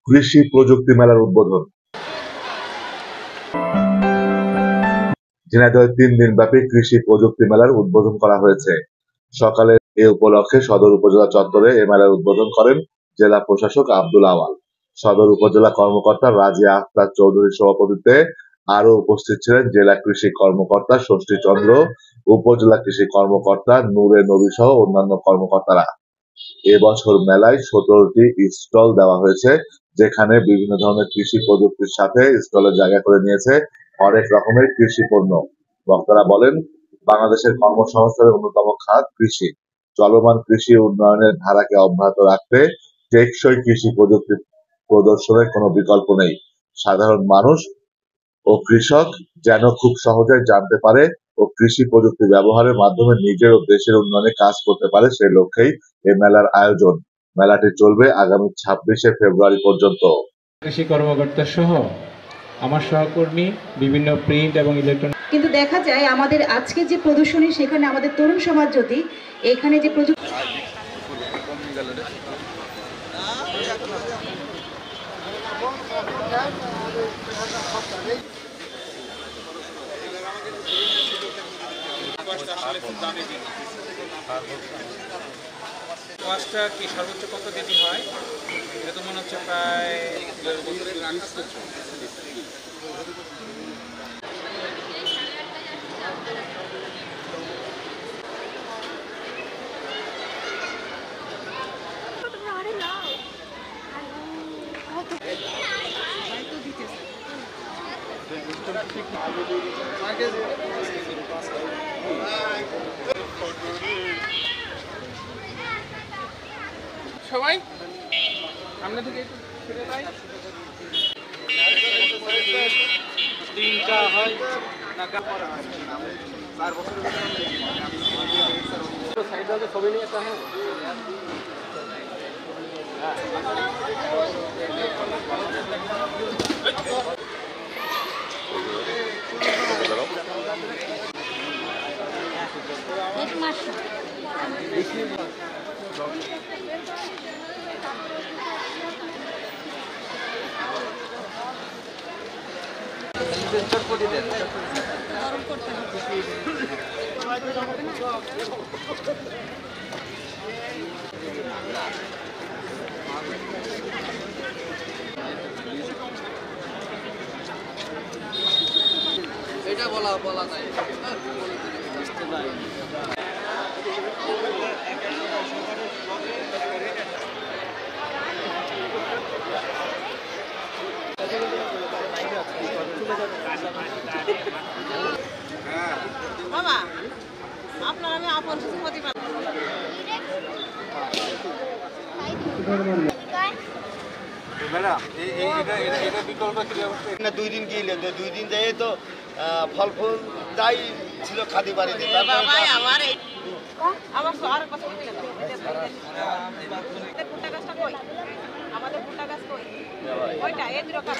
কৃষি প্রযুক্তি মেলার উদ্বোধন। ঝিনাইদহে ৩ দিনব্যাপী কৃষি প্রযুক্তি মেলার উদ্বোধন করা হয়েছে। সকালে এ উপলক্ষে সদর উপজেলা চত্বরে এ মেলার উদ্বোধন করেন জেলা প্রশাসক আব্দুল আওয়াল। সদর উপজেলা কর্মকর্তা রাজিয়া আক্তার চৌধুরীর সভাপতিত্বে আরো উপস্থিত ছিলেন জেলা কৃষি কর্মকর্তা ষষ্ঠী চন্দ্র, উপজেলা কৃষি কর্মকর্তা নূরে নবী সহ অন্যান্য কর্মকর্তারা। এবছর মেলায় ১৭টি স্টল দেওয়া হয়েছে, যেখানে বিভিন্ন ধরনের কৃষি প্রযুক্তির সাথে স্টলের জায়গা করে নিয়েছে হরেক রকমের কৃষি পণ্য। বক্তারা বলেন, বাংলাদেশের কর্মসংস্থানের অন্যতম খাত কৃষি। চলমান কৃষি উন্নয়নের ধারাকে অব্যাহত রাখতে টেকসই কৃষি প্রযুক্তি প্রদর্শনের কোনো বিকল্প নেই। সাধারণ মানুষ ও কৃষক যেন খুব সহজে জানতে পারে ও কৃষি প্রযুক্তি ব্যবহারের মাধ্যমে নিজের ও দেশের উন্নয়নে কাজ করতে পারে, সেই লক্ষ্যেই এই মেলার আয়োজন। মেলাটি চলবে আগামী ২৬শে ফেব্রুয়ারি পর্যন্ত। কৃষি কর্মকর্তা সহ আমার সহকর্মী বিভিন্ন প্রিন্ট এবং ইলেকট্রনিক। কিন্তু দেখা যায় আমাদের আজকে যে প্রদর্শনী, সেখানে আমাদের তরুণ সমাজ যদি এখানে যে প্রযুক্তি ওয়াশটা কি সর্বোচ্চ কত কেজি হয়? এটা তো মনে হচ্ছে প্রায় সবাই সামনে থেকে একটু ফিরে যাই। 3টা হয় না কাপড় 4 বছরের সাইড থেকে ছবি নিয়ে আসা। হ্যাঁ এক মাস গরম করতে হবে। এটা বলা যায় বাবা, আপনার আমি আপন সুমতি পাবো। না 2 দিন গিয়ে 2 দিন যাই তো ফল ফুল যাই ছিল খাদি বাড়িতে। বাবা আমার আমার আর কথা বলতে গেল ভুট্টা গাছটা কই? আমাদের ভুট্টা গাছ কই? ওইটা এই দুটো কাজ